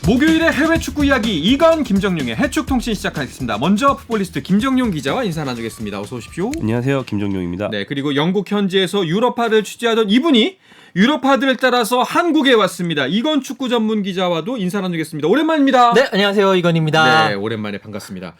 목요일의 해외 축구 이야기 이건 김정용의 해축 통신 시작하겠습니다. 먼저 풋볼리스트 김정용 기자와 인사 나누겠습니다. 어서 오십시오. 안녕하세요, 김정용입니다. 네, 그리고 영국 현지에서 유럽파를 취재하던 이분이 유럽파들을 따라서 한국에 왔습니다. 이건 축구 전문 기자와도 인사 나누겠습니다. 오랜만입니다. 네, 안녕하세요. 이건입니다. 네, 오랜만에 반갑습니다.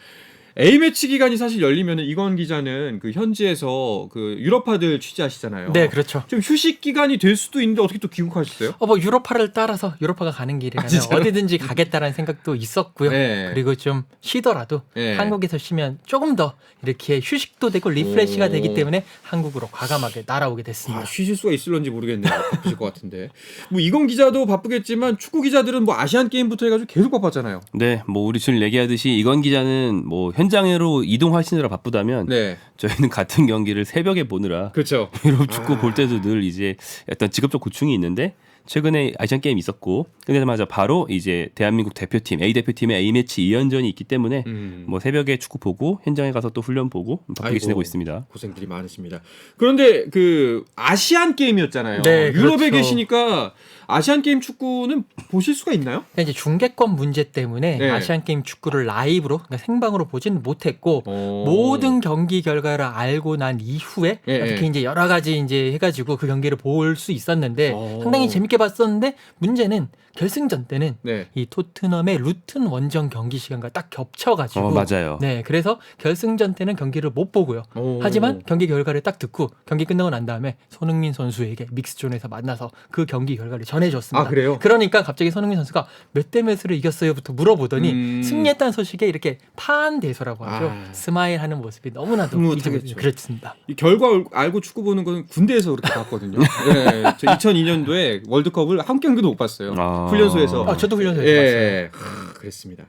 A매치 기간이 사실 열리면은 이건 기자는 그 현지에서 그 유럽파들 취재하시잖아요. 네, 그렇죠. 좀 휴식 기간이 될 수도 있는데 어떻게 또 귀국하셨어요? 뭐 유럽파를 따라서 유럽파가 가는 길이라면 어디든지 가겠다라는 생각도 있었고요. 네. 그리고 좀 쉬더라도 네. 한국에서 쉬면 조금 더 이렇게 휴식도 되고 리프레시가 되기 때문에 한국으로 과감하게 날아오게 됐습니다. 쉬실 수가 있을런지 모르겠네요. 바쁘실 것 같은데. 뭐 이건 기자도 바쁘겠지만 축구 기자들은 뭐 아시안 게임부터 해가지고 계속 바빴잖아요. 네, 뭐 우리 줄 얘기하듯이 이건 기자는 뭐 현장으로 이동하시느라 바쁘다면 네, 저희는 같은 경기를 새벽에 보느라 그렇죠. 유럽 축구 볼 때도 늘 이제 어떤 직업적 고충이 있는데 최근에 아시안 게임 있었고 끝나자마자 바로 이제 대한민국 대표팀 A 대표팀의 A 매치 2연전이 있기 때문에 뭐 새벽에 축구 보고 현장에 가서 또 훈련 보고 바쁘게 아이고, 지내고 있습니다. 고생들이 많으십니다. 그런데 그 아시안 게임이었잖아요. 네, 유럽에 그렇죠. 계시니까 아시안 게임 축구는 보실 수가 있나요? 그러니까 이제 중계권 문제 때문에 네. 아시안 게임 축구를 라이브로 그러니까 생방으로 보지는 못했고 오. 모든 경기 결과를 알고 난 이후에 예, 어떻게 예. 이제 여러 가지 이제 해가지고 그 경기를 볼 수 있었는데 오. 상당히 재밌게 봤었는데 문제는 결승전 때는 네. 이 토트넘의 루튼 원정 경기 시간과 딱 겹쳐가지고 맞아요. 네, 그래서 결승전 때는 경기를 못 보고요. 오. 하지만 경기 결과를 딱 듣고 경기 끝나고 난 다음에 손흥민 선수에게 믹스존에서 만나서 그 경기 결과를 전해줬습니다. 아, 그래요? 그러니까 갑자기 손흥민 선수가 몇 대 몇으로 이겼어요부터 물어보더니 승리했다는 소식에 이렇게 파한대소라고 하죠. 아. 스마일하는 모습이 너무나도 흐뭇하겠죠. 그렇습니다. 이 결과 알고 축구 보는 거는 군대에서 그렇게 봤거든요. 네, 저 2002년도에 월드컵을 한 경기도 못 봤어요. 아. 훈련소에서. 저도 훈련소에서 봤어요. 예, 그랬습니다.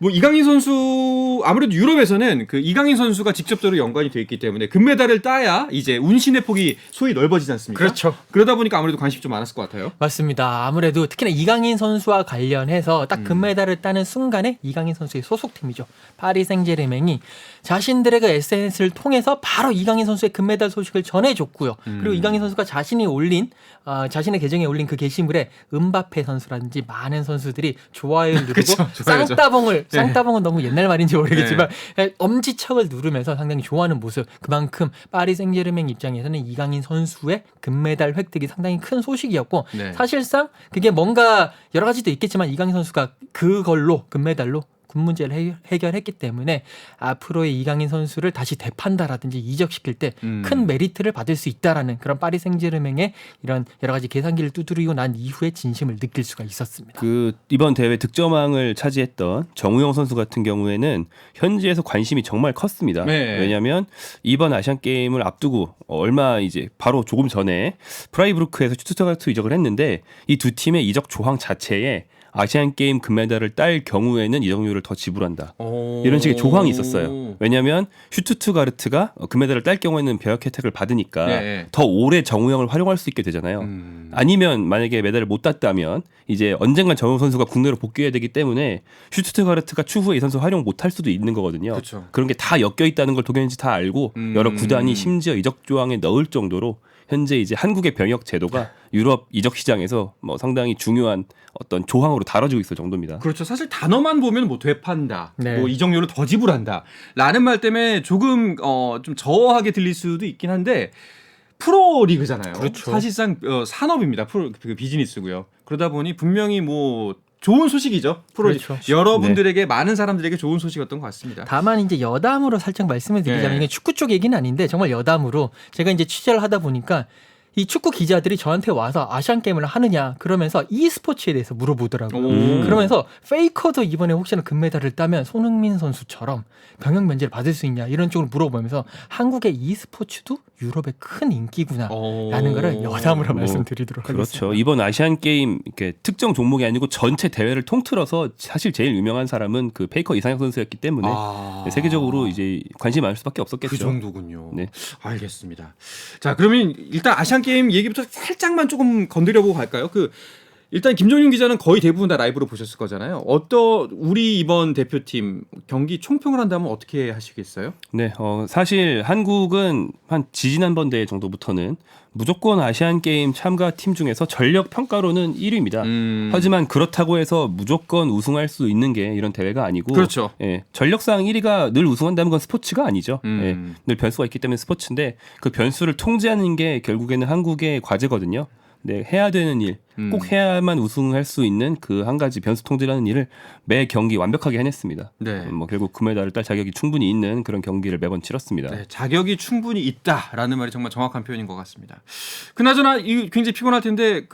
뭐 이강인 선수 아무래도 유럽에서는 그 이강인 선수가 직접적으로 연관이 돼 있기 때문에 금메달을 따야 이제 운신의 폭이 소위 넓어지지 않습니까? 그렇죠. 그러다 보니까 아무래도 관심이 좀 많았을 것 같아요. 맞습니다. 아무래도 특히나 이강인 선수와 관련해서 딱 금메달을 따는 순간에 이강인 선수의 소속팀이죠. 파리 생제르맹이 자신들의 그 SNS를 통해서 바로 이강인 선수의 금메달 소식을 전해줬고요. 그리고 이강인 선수가 자신이 올린 자신의 계정에 올린 그 게시물에 음바페 선수라든지 많은 선수들이 좋아요를 누르고 그쵸, 좋아요죠. 쌍따봉은 너무 옛날 말인지 모르겠지만 엄지척을 누르면서 상당히 좋아하는 모습. 그만큼 파리 생제르맹 입장에서는 이강인 선수의 금메달 획득이 상당히 큰 소식이었고 네. 사실상 그게 뭔가 여러 가지도 있겠지만 이강인 선수가 그걸로 금메달로 군 문제를 해결했기 때문에 앞으로의 이강인 선수를 다시 되판다라든지 이적시킬 때 큰 메리트를 받을 수 있다라는 그런 파리 생제르맹의 이런 여러 가지 계산기를 두드리고 난 이후에 진심을 느낄 수가 있었습니다. 그 이번 대회 득점왕을 차지했던 정우영 선수 같은 경우에는 현지에서 관심이 정말 컸습니다. 네. 왜냐하면 이번 아시안 게임을 앞두고 얼마 이제 바로 조금 전에 프라이부르크에서 슈투트가르트 이적을 했는데 이 두 팀의 이적 조항 자체에 아시안 게임 금메달을 딸 경우에는 이적료를 더 지불한다. 이런 식의 조항이 있었어요. 왜냐하면 슈투트가르트가 금메달을 딸 경우에는 배역 혜택을 받으니까 네. 더 오래 정우영을 활용할 수 있게 되잖아요. 아니면 만약에 메달을 못 땄다면 이제 언젠간 정우영 선수가 국내로 복귀해야 되기 때문에 슈투트가르트가 추후에 이 선수 활용 못할 수도 있는 거거든요. 그쵸. 그런 게 다 엮여 있다는 걸 독일인지 다 알고 여러 구단이 심지어 이적 조항에 넣을 정도로 현재 이제 한국의 병역 제도가 유럽 이적 시장에서 뭐 상당히 중요한 어떤 조항으로 다뤄지고 있을 정도입니다. 그렇죠. 사실 단어만 보면 뭐 되판다, 네. 뭐 이적료를 더 지불한다 라는 말 때문에 조금 좀 저하게 들릴 수도 있긴 한데 프로 리그잖아요. 그렇죠. 사실상 산업입니다. 그 비즈니스고요. 그러다 보니 분명히 뭐 좋은 소식이죠. 프로 그렇죠. 여러분들에게 많은 사람들에게 좋은 소식이었던 것 같습니다. 다만 이제 여담으로 살짝 말씀을 드리자면 네. 이게 축구 쪽 얘기는 아닌데 정말 여담으로 제가 이제 취재를 하다 보니까 이 축구 기자들이 저한테 와서 아시안 게임을 하느냐 그러면서 e스포츠에 대해서 물어보더라고요. 그러면서 페이커도 이번에 혹시나 금메달을 따면 손흥민 선수처럼 병역 면제를 받을 수 있냐 이런 쪽으로 물어보면서 한국의 e스포츠도 유럽의 큰 인기구나라는 거를 여담으로 말씀드리도록 하겠습니다. 그렇죠. 이번 아시안 게임 이렇게 특정 종목이 아니고 전체 대회를 통틀어서 사실 제일 유명한 사람은 그 페이커 이상혁 선수였기 때문에 세계적으로 이제 관심이 많을 수밖에 없었겠죠. 그 정도군요. 네. 알겠습니다. 자, 그러면 일단 아시안 게임 얘기부터 살짝만 조금 건드려보고 갈까요? 그 일단 김종윤 기자는 거의 대부분 다 라이브로 보셨을 거잖아요. 우리 이번 대표팀 경기 총평을 한다면 어떻게 하시겠어요? 네, 사실 한국은 한 지지난번 대회 정도부터는 무조건 아시안 게임 참가 팀 중에서 전력 평가로는 1위입니다. 하지만 그렇다고 해서 무조건 우승할 수 있는 게 이런 대회가 아니고, 그렇죠. 예, 전력상 1위가 늘 우승한다는 건 스포츠가 아니죠. 예, 늘 변수가 있기 때문에 스포츠인데 그 변수를 통제하는 게 결국에는 한국의 과제거든요. 네, 해야 되는 일, 꼭 해야만 우승할 수 있는 그 한 가지 변수 통제라는 일을 매 경기 완벽하게 해냈습니다. 네. 뭐 결국 금메달을 딸 자격이 충분히 있는 그런 경기를 매번 치렀습니다. 네, 자격이 충분히 있다라는 말이 정말 정확한 표현인 것 같습니다. 그나저나 이 굉장히 피곤할 텐데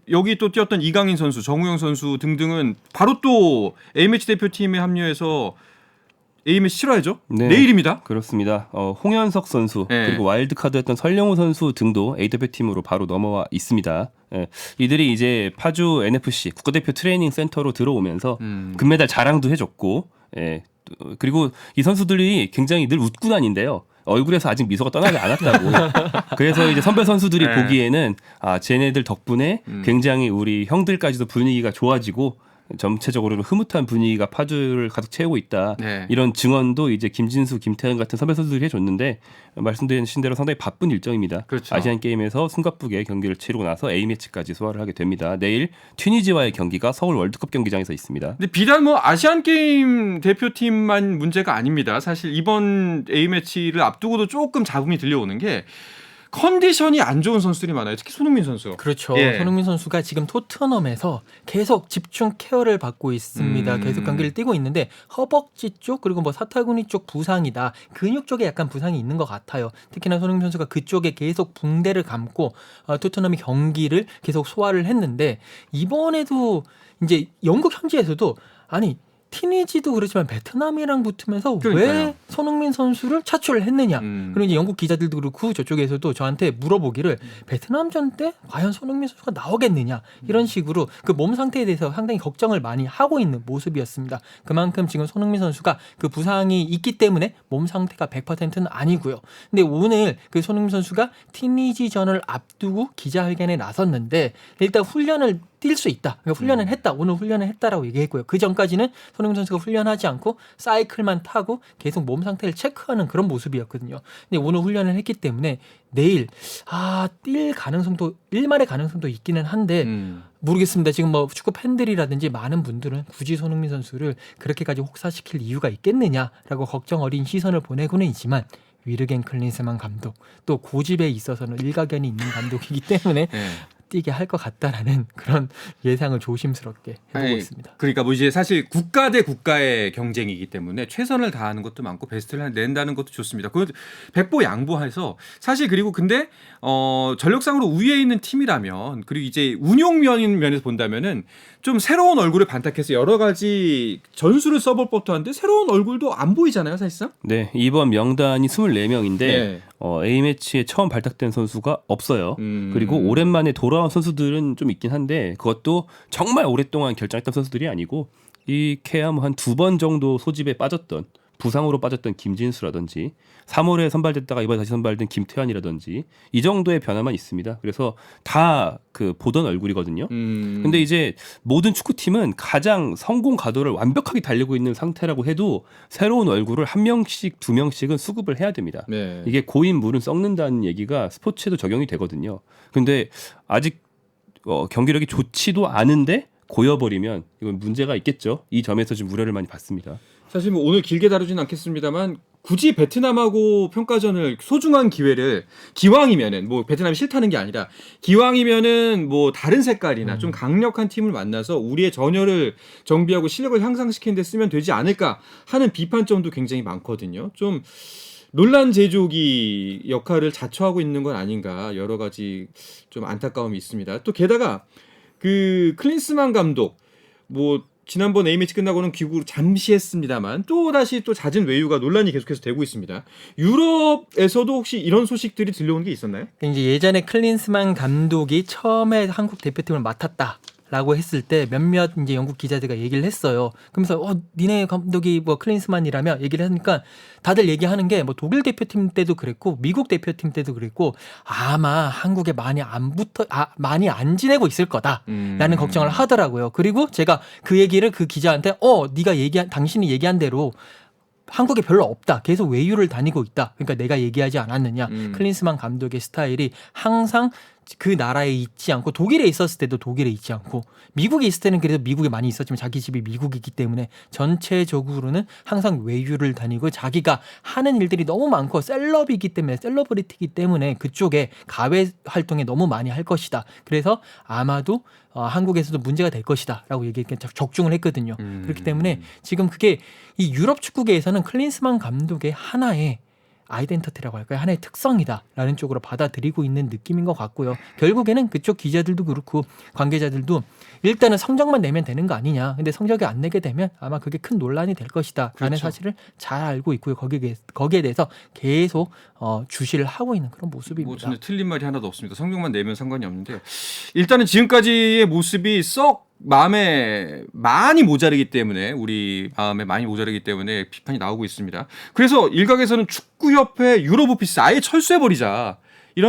여기 또 뛰었던 이강인 선수, 정우영 선수 등등은 바로 또 A매치 대표팀에 합류해서 A매치 치러야죠. 네. 내일입니다. 그렇습니다. 홍현석 선수 네. 그리고 와일드카드였던 설영우 선수 등도 A 대표팀으로 바로 넘어와 있습니다. 예, 이들이 이제 파주 NFC 국가대표 트레이닝 센터로 들어오면서 금메달 자랑도 해줬고, 예, 그리고 이 선수들이 굉장히 늘 웃고 다닌데요. 얼굴에서 아직 미소가 떠나지 않았다고. 그래서 이제 선배 선수들이 네. 보기에는 쟤네들 덕분에 굉장히 우리 형들까지도 분위기가 좋아지고 전체적으로는 흐뭇한 분위기가 파주를 가득 채우고 있다. 네. 이런 증언도 이제 김진수, 김태현 같은 선배 선수들이 해줬는데 말씀드린 대로 상당히 바쁜 일정입니다. 그렇죠. 아시안 게임에서 숨가쁘게 경기를 치르고 나서 A 매치까지 소화를 하게 됩니다. 내일 튀니지와의 경기가 서울 월드컵 경기장에서 있습니다. 근데 비단 뭐 아시안 게임 대표팀만 문제가 아닙니다. 사실 이번 A 매치를 앞두고도 조금 잡음이 들려오는 게 컨디션이 안 좋은 선수들이 많아요. 특히 손흥민 선수. 그렇죠. 예. 손흥민 선수가 지금 토트넘에서 계속 집중 케어를 받고 있습니다. 계속 경기를 뛰고 있는데 허벅지 쪽 그리고 뭐 사타구니 쪽 부상이다. 근육 쪽에 약간 부상이 있는 것 같아요. 특히나 손흥민 선수가 그쪽에 계속 붕대를 감고 토트넘이 경기를 계속 소화를 했는데 이번에도 이제 영국 현지에서도 아니 티니지도 그렇지만 베트남이랑 붙으면서 그러니까요. 왜 손흥민 선수를 차출을 했느냐. 그리고 이제 영국 기자들도 그렇고 저쪽에서도 저한테 물어보기를 베트남전 때 과연 손흥민 선수가 나오겠느냐 이런 식으로 그 몸 상태에 대해서 상당히 걱정을 많이 하고 있는 모습이었습니다. 그만큼 지금 손흥민 선수가 그 부상이 있기 때문에 몸 상태가 100%는 아니고요. 근데 오늘 그 손흥민 선수가 티니지전을 앞두고 기자회견에 나섰는데 일단 훈련을 뛸 수 있다. 그러니까 훈련을 했다. 오늘 훈련을 했다라고 얘기했고요. 그 전까지는 손흥민 선수가 훈련하지 않고 사이클만 타고 계속 몸 상태를 체크하는 그런 모습이었거든요. 근데 오늘 훈련을 했기 때문에 내일 뛸 가능성도 일말의 가능성도 있기는 한데 모르겠습니다. 지금 뭐 축구 팬들이라든지 많은 분들은 굳이 손흥민 선수를 그렇게까지 혹사시킬 이유가 있겠느냐라고 걱정 어린 시선을 보내고는 있지만 위르겐 클린스만 감독 또 고집에 있어서는 일가견이 있는 감독이기 때문에 네. 뛰게 할 것 같다라는 그런 예상을 조심스럽게 해보고 아니, 있습니다. 그러니까 뭐 이제 사실 국가 대 국가의 경쟁이기 때문에 최선을 다하는 것도 많고 베스트를 낸다는 것도 좋습니다. 그 백보 양보해서 사실 그리고 근데 전력상으로 우위에 있는 팀이라면 그리고 이제 운용면인 면에서 본다면은 좀 새로운 얼굴을 반탁해서 여러 가지 전술을 써볼 법도 한데 새로운 얼굴도 안 보이잖아요, 사실상. 네, 이번 명단이 24명인데 네. A매치에 처음 발탁된 선수가 없어요. 그리고 오랜만에 돌아온 선수들은 좀 있긴 한데 그것도 정말 오랫동안 결정했던 선수들이 아니고 이 케암 한 2번 정도 소집에 빠졌던 부상으로 빠졌던 김진수라든지 3월에 선발됐다가 이번에 다시 선발된 김태환이라든지 이 정도의 변화만 있습니다. 그래서 다 그 보던 얼굴이거든요. 근데 이제 모든 축구팀은 가장 성공 가도를 완벽하게 달리고 있는 상태라고 해도 새로운 얼굴을 1명씩 2명씩은 수급을 해야 됩니다. 네. 이게 고인 물은 썩는다는 얘기가 스포츠에도 적용이 되거든요. 근데 아직 경기력이 좋지도 않은데 고여버리면 이건 문제가 있겠죠. 이 점에서 좀 우려를 많이 받습니다. 사실 뭐 오늘 길게 다루진 않겠습니다만 굳이 베트남하고 평가전을 소중한 기회를 기왕이면은 뭐 베트남이 싫다는 게 아니라 기왕이면은 뭐 다른 색깔이나 좀 강력한 팀을 만나서 우리의 전열을 정비하고 실력을 향상시키는 데 쓰면 되지 않을까 하는 비판점도 굉장히 많거든요. 좀 논란 제조기 역할을 자처하고 있는 건 아닌가 여러 가지 좀 안타까움이 있습니다. 또 게다가 그 클린스만 감독 뭐 지난번 A매치 끝나고는 귀국을 잠시 했습니다만 또 다시 또 잦은 외유가 논란이 계속해서 되고 있습니다. 유럽에서도 혹시 이런 소식들이 들려온 게 있었나요? 이제 예전에 클린스만 감독이 처음에 한국 대표팀을 맡았다. 라고 했을 때 몇몇 이제 영국 기자들과 얘기를 했어요. 그러면서 니네 감독이 뭐 클린스만이라며 얘기를 하니까 다들 얘기하는 게 뭐 독일 대표팀 때도 그랬고 미국 대표팀 때도 그랬고 아마 한국에 많이 안 지내고 있을 거다라는 걱정을 하더라고요. 그리고 제가 그 얘기를 그 기자한테 당신이 얘기한 대로 한국에 별로 없다. 계속 외유를 다니고 있다. 그러니까 내가 얘기하지 않았느냐. 클린스만 감독의 스타일이 항상 그 나라에 있지 않고 독일에 있었을 때도 독일에 있지 않고 미국에 있을 때는 그래도 미국에 많이 있었지만 자기 집이 미국이기 때문에 전체적으로는 항상 외유를 다니고 자기가 하는 일들이 너무 많고 셀러브리티이기 때문에 그쪽에 가외 활동에 너무 많이 할 것이다. 그래서 아마도 한국에서도 문제가 될 것이다 라고 적중을 했거든요. 그렇기 때문에 지금 그게 이 유럽 축구계에서는 클린스만 감독의 하나의 아이덴티티라고 할까요? 하나의 특성이다라는 쪽으로 받아들이고 있는 느낌인 것 같고요. 결국에는 그쪽 기자들도 그렇고 관계자들도 일단은 성적만 내면 되는 거 아니냐. 근데 성적이 안 내게 되면 아마 그게 큰 논란이 될 것이다 라는 그렇죠. 사실을 잘 알고 있고요. 거기에 대해서 계속 주시를 하고 있는 그런 모습입니다. 뭐 저는 틀린 말이 하나도 없습니다. 성적만 내면 상관이 없는데 일단은 지금까지의 모습이 썩 마음에 많이 모자르기 때문에 우리 마음에 많이 모자르기 때문에 비판이 나오고 있습니다. 그래서 일각에서는 축구협회 유럽 오피스 아예 철수해버리자.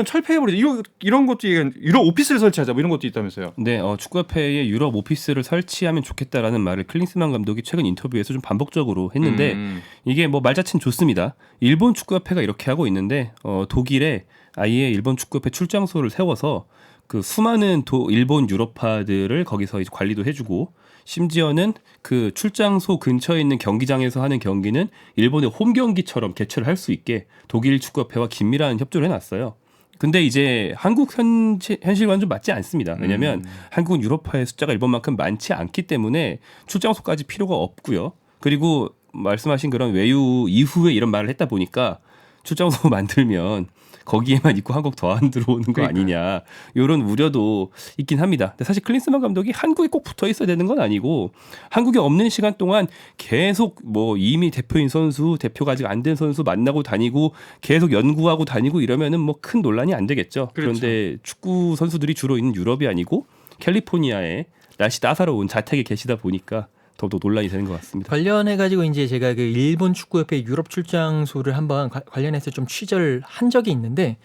철폐해버리자. 이런 것도 유럽 오피스를 설치하자. 뭐 이런 것도 있다면서요. 네, 축구협회에 유럽 오피스를 설치하면 좋겠다라는 말을 클린스만 감독이 최근 인터뷰에서 좀 반복적으로 했는데 이게 뭐 말자체는 좋습니다. 일본 축구협회가 이렇게 하고 있는데 독일에 아예 일본 축구협회 출장소를 세워서 그 수많은 일본 유럽파들을 거기서 이제 관리도 해주고 심지어는 그 출장소 근처에 있는 경기장에서 하는 경기는 일본의 홈 경기처럼 개최를 할 수 있게 독일 축구협회와 긴밀한 협조를 해놨어요. 근데 이제 한국 현실과는 좀 맞지 않습니다. 왜냐하면 한국은 유럽파의 숫자가 일본만큼 많지 않기 때문에 출장소까지 필요가 없고요. 그리고 말씀하신 그런 외유 이후에 이런 말을 했다 보니까 출장소 만들면 거기에만 있고 한국 더 안 들어오는 거 아니냐 이런 우려도 있긴 합니다. 근데 사실 클린스만 감독이 한국에 꼭 붙어 있어야 되는 건 아니고 한국에 없는 시간 동안 계속 뭐 이미 대표인 선수, 대표가 아직 안 된 선수 만나고 다니고 계속 연구하고 다니고 이러면은 뭐 큰 논란이 안 되겠죠. 그렇죠. 그런데 축구 선수들이 주로 있는 유럽이 아니고 캘리포니아에 날씨 따사로운 자택에 계시다 보니까 더욱더 논란이 되는 것 같습니다. 관련해가지고 이제 제가 그 일본 축구협회 유럽 출장소를 한번 관련해서 좀 취재를 한 적이 있는데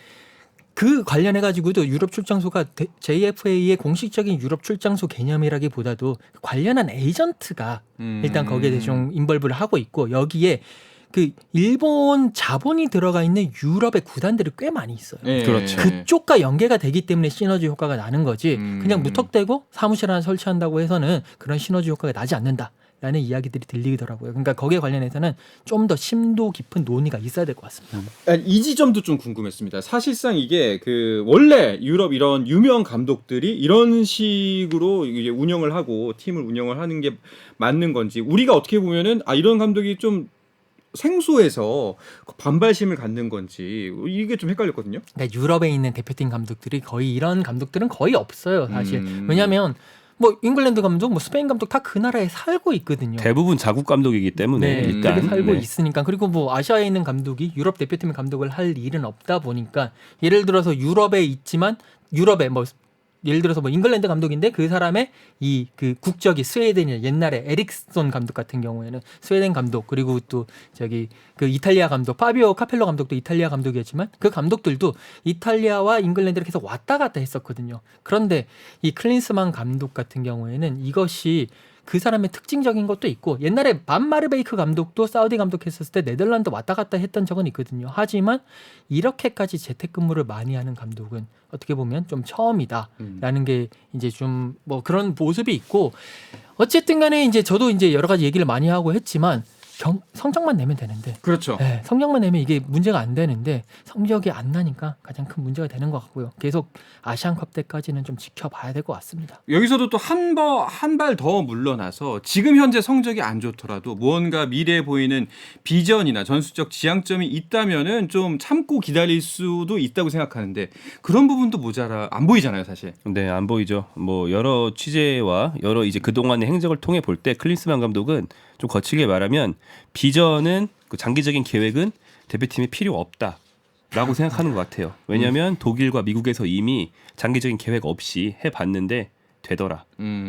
그 관련해가지고도 유럽 출장소가 JFA의 공식적인 유럽 출장소 개념이라기보다도 관련한 에이전트가 일단 거기에 대해서 좀 인벌브를 하고 있고 여기에 그 일본 자본이 들어가 있는 유럽의 구단들이 꽤 많이 있어요. 네. 그렇죠. 그쪽과 연계가 되기 때문에 시너지 효과가 나는 거지 그냥 무턱대고 사무실 하나 설치한다고 해서는 그런 시너지 효과가 나지 않는다라는 이야기들이 들리더라고요. 그러니까 거기에 관련해서는 좀 더 심도 깊은 논의가 있어야 될 것 같습니다. 이 지점도 좀 궁금했습니다. 사실상 이게 원래 유럽 이런 유명 감독들이 이런 식으로 이제 운영을 하고 팀을 운영을 하는 게 맞는 건지 우리가 어떻게 보면은 이런 감독이 좀 생소해서 반발심을 갖는 건지 이게 좀 헷갈렸거든요. 그러니까 유럽에 있는 대표팀 감독들이 거의 이런 감독들은 거의 없어요, 사실. 왜냐하면 뭐 잉글랜드 감독, 뭐 스페인 감독 다 그 나라에 살고 있거든요. 대부분 자국 감독이기 때문에 네, 일단 그렇게 살고 네. 있으니까. 그리고 뭐 아시아에 있는 감독이 유럽 대표팀의 감독을 할 일은 없다 보니까 예를 들어서 유럽에 있지만 유럽에 뭐 예를 들어서 뭐 잉글랜드 감독인데 그 사람의 그 국적이 스웨덴이야. 옛날에 에릭슨 감독 같은 경우에는 스웨덴 감독 그리고 또 그 이탈리아 감독 파비오 카펠로 감독도 이탈리아 감독이었지만 그 감독들도 이탈리아와 잉글랜드를 계속 왔다 갔다 했었거든요. 그런데 이 클린스만 감독 같은 경우에는 이것이 그 사람의 특징적인 것도 있고 옛날에 반 마르베이크 감독도 사우디 감독했었을 때 네덜란드 왔다 갔다 했던 적은 있거든요. 하지만 이렇게까지 재택근무를 많이 하는 감독은 어떻게 보면 좀 처음이다라는 게 이제 좀 뭐 그런 모습이 있고 어쨌든 간에 이제 저도 이제 여러 가지 얘기를 많이 하고 했지만 성적만 내면 되는데 그렇죠. 네, 성적만 내면 이게 문제가 안 되는데 성적이 안 나니까 가장 큰 문제가 되는 것 같고요. 계속 아시안컵 때까지는 좀 지켜봐야 될 것 같습니다. 여기서도 또 한 발 더 물러나서 지금 현재 성적이 안 좋더라도 무언가 미래에 보이는 비전이나 전술적 지향점이 있다면은 좀 참고 기다릴 수도 있다고 생각하는데 그런 부분도 안 보이잖아요, 사실. 네, 안 보이죠. 뭐 여러 취재와 여러 이제 그동안의 행적을 통해 볼 때 클린스만 감독은 좀 거칠게 말하면 비전은 그 장기적인 계획은 대표팀에 필요 없다라고 생각하는 것 같아요. 왜냐하면 독일과 미국에서 이미 장기적인 계획 없이 해봤는데 되더라.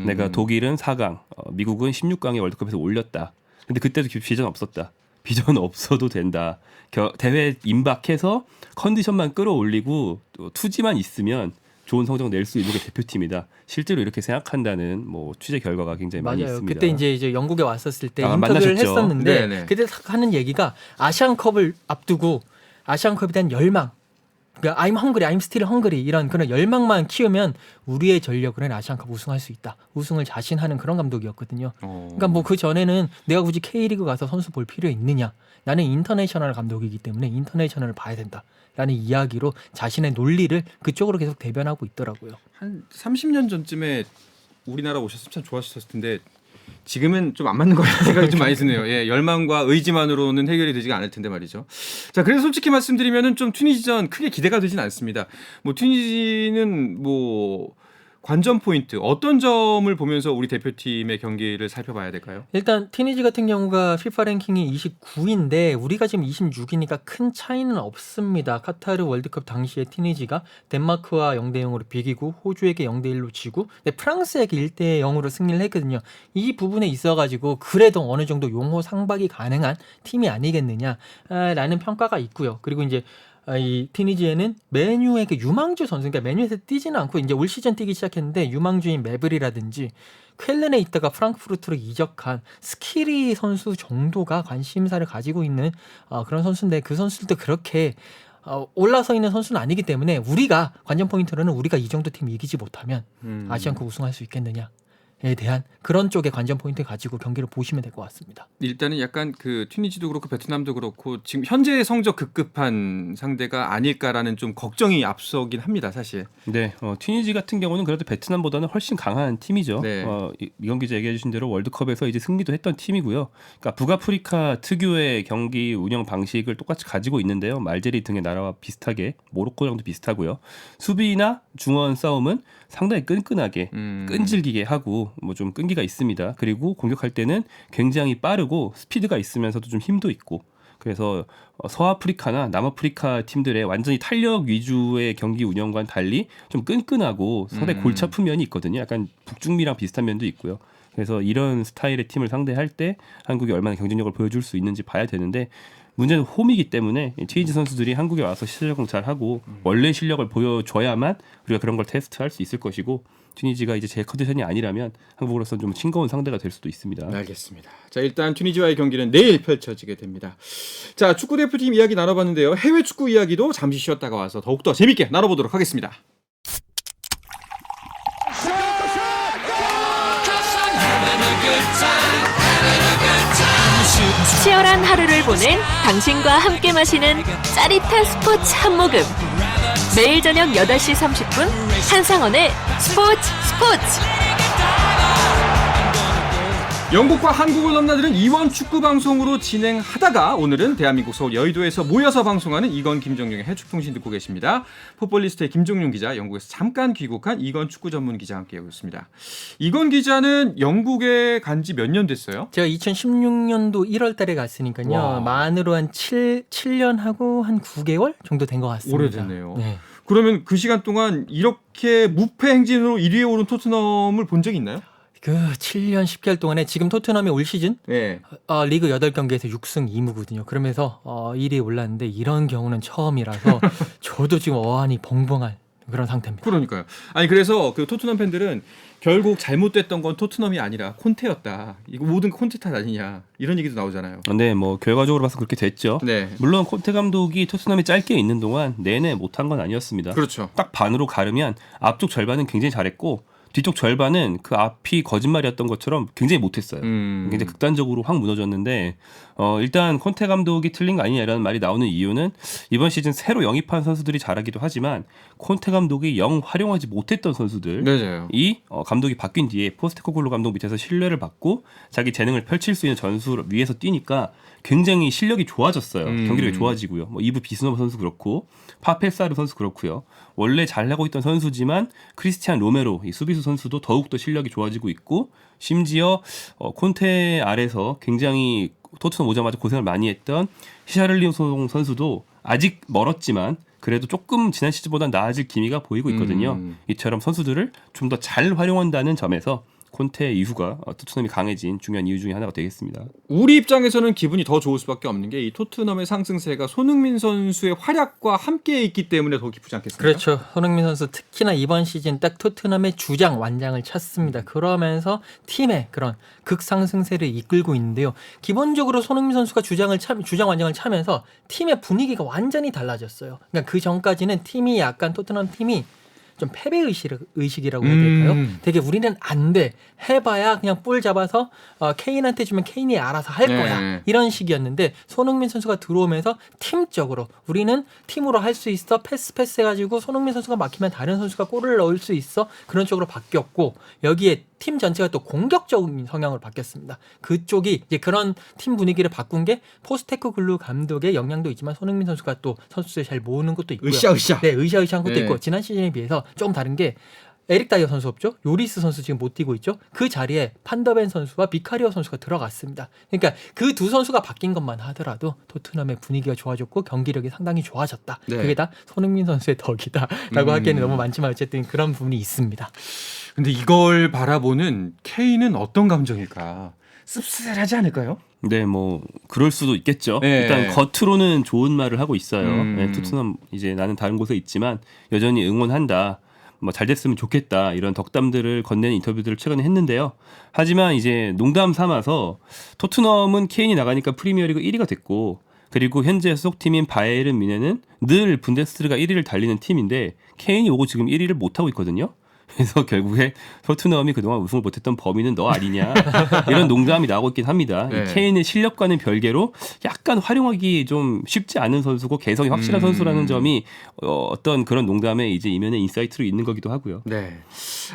내가 독일은 4강, 미국은 16강에 월드컵에서 올렸다. 근데 그때도 비전 없었다. 비전 없어도 된다. 대회 임박해서 컨디션만 끌어올리고 또 투지만 있으면 좋은 성적 낼 수 있는 게 대표팀이다. 실제로 이렇게 생각한다는 뭐 취재 결과가 굉장히 많이 맞아요. 있습니다. 그때 이제 영국에 왔었을 때 인터뷰를 만나셨죠. 했었는데 네네. 그때 하는 얘기가 아시안컵을 앞두고 아시안컵에 대한 열망, 그러니까 I'm hungry, I'm still hungry 이런 그런 열망만 키우면 우리의 전력으로는 아시안컵 우승할 수 있다. 우승을 자신하는 그런 감독이었거든요. 그러니까 뭐 그 전에는 내가 굳이 K리그 가서 선수 볼 필요 있느냐? 나는 인터내셔널 감독이기 때문에 인터내셔널을 봐야 된다. 라는 이야기로 자신의 논리를 그쪽으로 계속 대변하고 있더라고요. 한 30년 전쯤에 우리나라 오셨으면 참 좋았을 텐데 지금은 좀 안 맞는 것 같다는 생각이 좀 많이 드네요. 예, 열망과 의지만으로는 해결이 되지가 않을 텐데 말이죠. 자, 그래서 솔직히 말씀드리면은 좀 튀니지전 크게 기대가 되진 않습니다. 뭐 튀니지는 뭐 관전 포인트 어떤 점을 보면서 우리 대표팀의 경기를 살펴봐야 될까요? 일단 티니지 같은 경우가 FIFA 랭킹이 29인데 우리가 지금 26이니까 큰 차이는 없습니다. 카타르 월드컵 당시에 티니지가 덴마크와 0대0으로 비기고 호주에게 0대1로 지고 프랑스에게 1대0으로 승리를 했거든요. 이 부분에 있어가지고 그래도 어느 정도 용호 상박이 가능한 팀이 아니겠느냐라는 평가가 있고요. 그리고 이제 이 티니지에는 메뉴에게 유망주 선수, 그러니까 메뉴에서 뛰지는 않고 이제 올 시즌 뛰기 시작했는데 유망주인 메브리라든지 쾰른에 있다가 프랑크푸르트로 이적한 스키리 선수 정도가 관심사를 가지고 있는 그런 선수인데 그 선수들도 그렇게 올라서 있는 선수는 아니기 때문에 우리가 관전 포인트로는 우리가 이 정도 팀 이기지 못하면 아시안컵 우승할 수 있겠느냐. 에 대한 그런 쪽의 관전 포인트 가지고 경기를 보시면 될 것 같습니다. 일단은 약간 그 튀니지도 그렇고 베트남도 그렇고 지금 현재 성적 급급한 상대가 아닐까라는 좀 걱정이 앞서긴 합니다, 사실. 네, 튀니지 같은 경우는 그래도 베트남보다는 훨씬 강한 팀이죠. 네. 이건 기자 얘기해 주신 대로 월드컵에서 이제 승리도 했던 팀이고요. 그러니까 북아프리카 특유의 경기 운영 방식을 똑같이 가지고 있는데요. 말제리 등의 나라와 비슷하게 모로코랑도 비슷하고요. 수비나 중원 싸움은 상당히 끈끈하게 끈질기게 하고 뭐 좀 끈기가 있습니다. 그리고 공격할 때는 굉장히 빠르고 스피드가 있으면서도 좀 힘도 있고 그래서 서아프리카나 남아프리카 팀들의 완전히 탄력 위주의 경기 운영과는 달리 좀 끈끈하고 상당히 골치 아픈 면이 있거든요. 약간 북중미랑 비슷한 면도 있고요. 그래서 이런 스타일의 팀을 상대할 때 한국이 얼마나 경쟁력을 보여줄 수 있는지 봐야 되는데 문제는 홈이기 때문에 튀니지 선수들이 한국에 와서 실력을 잘하고 원래 실력을 보여줘야만 우리가 그런 걸 테스트할 수 있을 것이고 튀니지가 이제 제 컨디션이 아니라면 한국으로서는 좀 싱거운 상대가 될 수도 있습니다. 알겠습니다. 자, 일단 튀니지와의 경기는 내일 펼쳐지게 됩니다. 자, 축구 대표팀 이야기 나눠봤는데요. 해외 축구 이야기도 잠시 쉬었다가 와서 더욱더 재밌게 나눠보도록 하겠습니다. 치열한 하루를 보낸 당신과 함께 마시는 짜릿한 스포츠 한 모금. 매일 저녁 8시 30분 한상원의 스포츠. 영국과 한국을 넘나드는 이원 축구 방송으로 진행하다가 오늘은 대한민국 서울 여의도에서 모여서 방송하는 이건 김정용의 해축통신 듣고 계십니다. 풋볼리스트의 김종용 기자, 영국에서 잠깐 귀국한 이건 축구 전문 기자와 함께하고 있습니다. 이건 기자는 영국에 간 지 몇 년 됐어요? 제가 2016년도 1월 달에 갔으니까요. 와. 만으로 한 7년하고 한 9개월 정도 된 것 같습니다. 오래됐네요. 네. 그러면 그 시간 동안 이렇게 무패 행진으로 1위에 오른 토트넘을 본 적이 있나요? 그 7년 10개월 동안에 지금 토트넘이 올 시즌 네. 리그 8경기에서 6승 2무거든요. 그러면서 1위에 올랐는데 이런 경우는 처음이라서 저도 지금 어안이 벙벙한 그런 상태입니다. 그러니까요. 아니 그래서 그 토트넘 팬들은 결국 잘못됐던 건 토트넘이 아니라 콘테였다. 이거 모든 콘테 탓 아니냐 이런 얘기도 나오잖아요. 네, 뭐 결과적으로 봐서 그렇게 됐죠. 네. 물론 콘테 감독이 토트넘에 짧게 있는 동안 내내 못한 건 아니었습니다. 그렇죠. 딱 반으로 가르면 앞쪽 절반은 굉장히 잘했고 뒤쪽 절반은 그 앞이 거짓말이었던 것처럼 굉장히 못했어요. 굉장히 극단적으로 확 무너졌는데 일단 콘테 감독이 틀린 거 아니냐라는 말이 나오는 이유는 이번 시즌 새로 영입한 선수들이 잘하기도 하지만 콘테 감독이 영 활용하지 못했던 선수들 맞아요. 이 감독이 바뀐 뒤에 포스테코글루 감독 밑에서 신뢰를 받고 자기 재능을 펼칠 수 있는 전술 위에서 뛰니까 굉장히 실력이 좋아졌어요. 경기력이 좋아지고요. 뭐 이브 비스노버 선수 그렇고 파페사르 선수 그렇고요. 원래 잘하고 있던 선수지만 크리스티안 로메로 이 수비수 선수도 더욱더 실력이 좋아지고 있고 심지어 콘테 아래서 굉장히 토트넘 오자마자 고생을 많이 했던 히샤를리송 선수도 아직 멀었지만 그래도 조금 지난 시즌보다 나아질 기미가 보이고 있거든요. 이처럼 선수들을 좀 더 잘 활용한다는 점에서 콘테 이후가 토트넘이 강해진 중요한 이유 중에 하나가 되겠습니다. 우리 입장에서는 기분이 더 좋을 수밖에 없는 게 이 토트넘의 상승세가 손흥민 선수의 활약과 함께 있기 때문에 더 기쁘지 않겠습니까? 그렇죠. 손흥민 선수 특히나 이번 시즌 딱 토트넘의 주장 완장을 찼습니다. 그러면서 팀의 그런 극상승세를 이끌고 있는데요. 기본적으로 손흥민 선수가 주장 완장을 차면서 팀의 분위기가 완전히 달라졌어요. 그러니까 그 전까지는 팀이 약간 토트넘 팀이 좀 패배 의식이라고 해야 될까요? 되게 우리는 안 돼. 해봐야 그냥 볼 잡아서 케인한테 주면 케인이 알아서 할 거야. 이런 식이었는데 손흥민 선수가 들어오면서 팀적으로 우리는 팀으로 할 수 있어. 패스 해가지고 손흥민 선수가 막히면 다른 선수가 골을 넣을 수 있어. 그런 쪽으로 바뀌었고 여기에 팀 전체가 또 공격적인 성향으로 바뀌었습니다. 그쪽이 이제 그런 팀 분위기를 바꾼 게 포스테코글루 감독의 영향도 있지만 손흥민 선수가 또 선수들 잘 모으는 것도 있고요. 으쌰으쌰. 네, 으쌰으쌰한 것도 네. 있고 지난 시즌에 비해서 조금 다른 게 에릭 다이어 선수 없죠? 요리스 선수 지금 못 뛰고 있죠? 그 자리에 판더벤 선수와 비카리오 선수가 들어갔습니다. 그러니까 그 두 선수가 바뀐 것만 하더라도 토트넘의 분위기가 좋아졌고 경기력이 상당히 좋아졌다. 네. 그게 다 손흥민 선수의 덕이다라고 하기에는 너무 많지만 어쨌든 그런 부분이 있습니다. 근데 이걸 바라보는 케인은 어떤 감정일까? 씁쓸하지 않을까요? 네, 뭐 그럴 수도 있겠죠. 네. 일단 겉으로는 좋은 말을 하고 있어요. 음. 네, 토트넘 이제 나는 다른 곳에 있지만 여전히 응원한다. 뭐 잘 됐으면 좋겠다. 이런 덕담들을 건네는 인터뷰들을 최근에 했는데요. 하지만 이제 농담 삼아서 토트넘은 케인이 나가니까 프리미어리그 1위가 됐고 그리고 현재 소속팀인 바이에른 뮌헨은 늘 분데스리가 1위를 달리는 팀인데 케인이 오고 지금 1위를 못하고 있거든요. 그래서 결국에 토트넘이 그동안 우승을 못했던 범인은 너 아니냐 이런 농담이 나오고 있긴 합니다. 네. 이 케인의 실력과는 별개로 약간 활용하기 좀 쉽지 않은 선수고 개성이 확실한 선수라는 점이 어떤 그런 농담의 이제 이면의 인사이트로 있는 거기도 하고요. 네,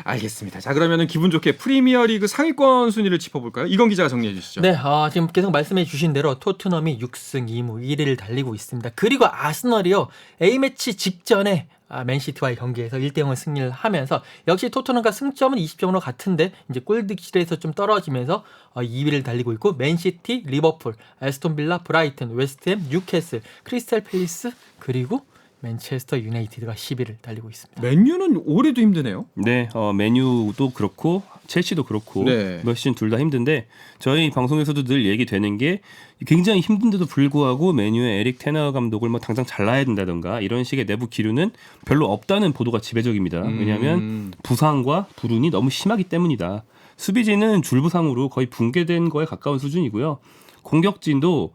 알겠습니다. 자, 그러면은 기분 좋게 프리미어리그 상위권 순위를 짚어볼까요? 이건 기자가 정리해 주시죠. 네, 지금 계속 말씀해 주신 대로 토트넘이 6승 2무 1위를 달리고 있습니다. 그리고 아스널이요. A매치 직전에 맨시티와의 경기에서 1대0을 승리를 하면서 역시 토트넘과 승점은 20점으로 같은데 이제 골득실에서 좀 떨어지면서 2위를 달리고 있고 맨시티, 리버풀, 에스톤빌라, 브라이튼, 웨스트햄, 뉴캐슬, 크리스탈 팰리스 그리고 맨체스터 유나이티드가 10위를 달리고 있습니다. 맨유는 올해도 힘드네요. 네, 메뉴도 그렇고 첼시도 그렇고 네. 몇 시즌 둘 다 힘든데 저희 방송에서도 늘 얘기되는 게 굉장히 힘든데도 불구하고 메뉴의 에릭 테너 감독을 뭐 당장 잘라야 된다던가 이런 식의 내부 기류는 별로 없다는 보도가 지배적입니다. 왜냐하면 부상과 불운이 너무 심하기 때문이다. 수비진은 줄부상으로 거의 붕괴된 거에 가까운 수준이고요. 공격진도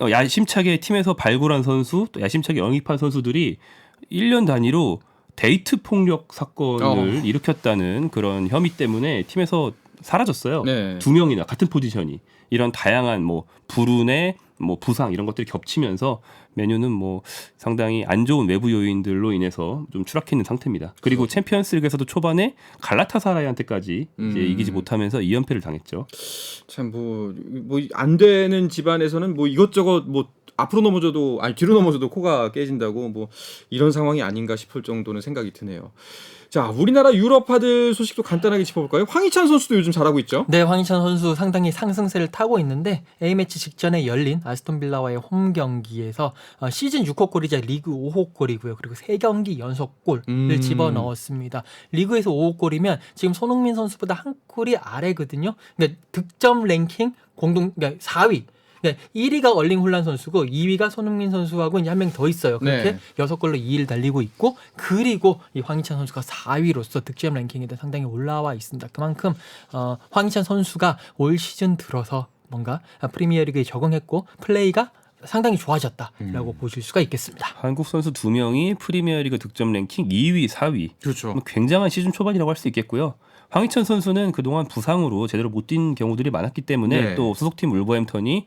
야심차게 팀에서 발굴한 선수, 또 야심차게 영입한 선수들이 1년 단위로 데이트 폭력 사건을 일으켰다는 그런 혐의 때문에 팀에서 사라졌어요. 네. 2명이나 같은 포지션이 이런 다양한 뭐 불운의 뭐 부상 이런 것들이 겹치면서 메뉴는 뭐 상당히 안 좋은 외부 요인들로 인해서 좀 추락해 있는 상태입니다. 그리고 챔피언스리그에서도 초반에 갈라타사라이한테까지 이제 이기지 못하면서 2연패를 당했죠. 참 뭐 안 되는 집안에서는 뭐 이것저것 뭐 앞으로 넘어져도 아니 뒤로 넘어져도 코가 깨진다고 뭐 이런 상황이 아닌가 싶을 정도는 생각이 드네요. 자, 우리나라 유럽파들 소식도 간단하게 짚어볼까요? 황희찬 선수도 요즘 잘하고 있죠? 네, 황희찬 선수 상당히 상승세를 타고 있는데 A매치 직전에 열린 아스톤빌라와의 홈 경기에서 시즌 6호 골이자 리그 5호 골이고요. 그리고 3경기 연속 골을 집어넣었습니다. 리그에서 5호 골이면 지금 손흥민 선수보다 한 골이 아래거든요. 그러니까 득점 랭킹 그러니까 4위. 네, 1위가 얼링 홀란 선수고 2위가 손흥민 선수하고 이제 한 명 더 있어요. 그렇게 네. 6골로 2위를 달리고 있고 그리고 이 황희찬 선수가 4위로서 득점 랭킹에도 상당히 올라와 있습니다. 그만큼 황희찬 선수가 올 시즌 들어서 뭔가 프리미어리그에 적응했고 플레이가 상당히 좋아졌다라고 보실 수가 있겠습니다. 한국 선수 2명이 프리미어리그 득점 랭킹 2위, 4위. 그렇죠. 굉장한 시즌 초반이라고 할 수 있겠고요. 황희찬 선수는 그동안 부상으로 제대로 못 뛴 경우들이 많았기 때문에 네. 또 소속팀 울버햄턴이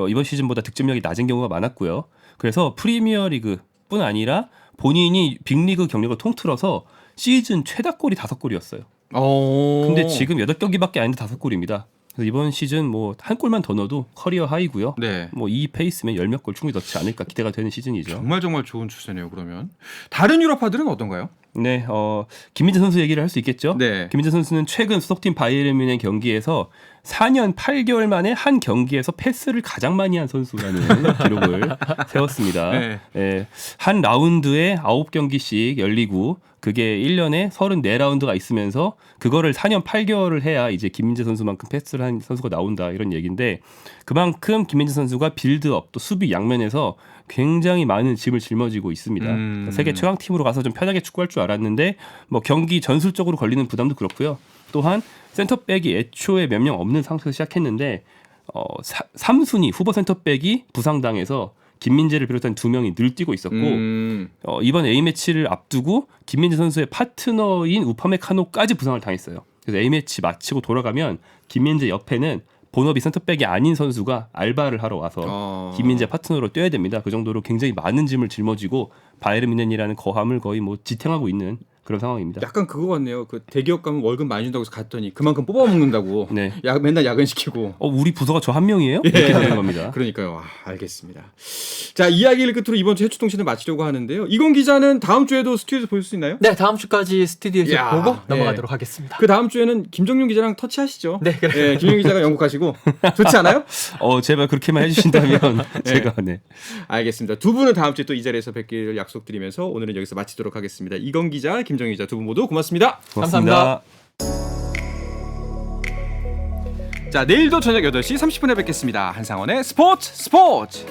이번 시즌보다 득점력이 낮은 경우가 많았고요. 그래서 프리미어리그뿐 아니라 본인이 빅리그 경력을 통틀어서 시즌 최다골이 5골이었어요. 근데 지금 8경기밖에 안 했는데 5골입니다. 그래서 이번 시즌 뭐 한 골만 더 넣어도 커리어 하이고요. 네. 뭐 이 페이스면 10몇 골 충분히 넣지 않을까 기대가 되는 시즌이죠. 정말 좋은 추세네요. 그러면 다른 유럽파들은 어떤가요? 네, 김민재 선수 얘기를 할 수 있겠죠. 네. 김민재 선수는 최근 소속팀 바이에른 뮌헨 경기에서 4년 8개월 만에 한 경기에서 패스를 가장 많이 한 선수라는 기록을 세웠습니다. 네. 예, 한 라운드에 9경기씩 열리고 그게 1년에 34라운드가 있으면서 그거를 4년 8개월을 해야 이제 김민재 선수만큼 패스를 한 선수가 나온다 이런 얘기인데 그만큼 김민재 선수가 빌드업 또 수비 양면에서 굉장히 많은 짐을 짊어지고 있습니다. 세계 최강 팀으로 가서 좀 편하게 축구할 줄 알았는데 뭐 경기 전술적으로 걸리는 부담도 그렇고요. 또한 센터백이 애초에 몇 명 없는 상태에서 시작했는데 3순위 후보 센터백이 부상당해서 김민재를 비롯한 2명이 늘 뛰고 있었고 이번 A매치를 앞두고 김민재 선수의 파트너인 우파메카노까지 부상을 당했어요. 그래서 A매치 마치고 돌아가면 김민재 옆에는 본업이 센터백이 아닌 선수가 알바를 하러 와서 김민재 파트너로 뛰어야 됩니다. 그 정도로 굉장히 많은 짐을 짊어지고 바이에른 뮌헨이라는 거함을 거의 뭐 지탱하고 있는 그런 상황입니다. 약간 그거 같네요. 그 대기업 가면 월급 많이 준다고 해서 갔더니 그만큼 뽑아 먹는다고. 네. 맨날 야근시키고. 우리 부서가 저 한 명이에요? 이렇게 되는 겁니다. 그러니까요. 알겠습니다. 자, 이야기를 끝으로 이번 주 해추통신을 마치려고 하는데요. 이건 기자는 다음 주에도 스튜디오에서 볼 수 있나요? 네, 다음 주까지 스튜디오에서 야, 보고 네. 넘어가도록 하겠습니다. 그 다음 주에는 김정윤 기자랑 터치하시죠. 네, 그래요. 네, 김정윤 기자가 영국 가시고 좋지 않아요? 제발 그렇게만 해주신다면 제가 네. 알겠습니다. 두 분은 다음 주에 또 이 자리에서 뵙기를 약속드리면서 오늘은 여기서 마치도록 하겠습니다. 이건 기자, 김정윤 기자 두 분 모두 고맙습니다. 고맙습니다. 자, 내일도 저녁 8시 30분에 뵙겠습니다. 한상원의 스포츠.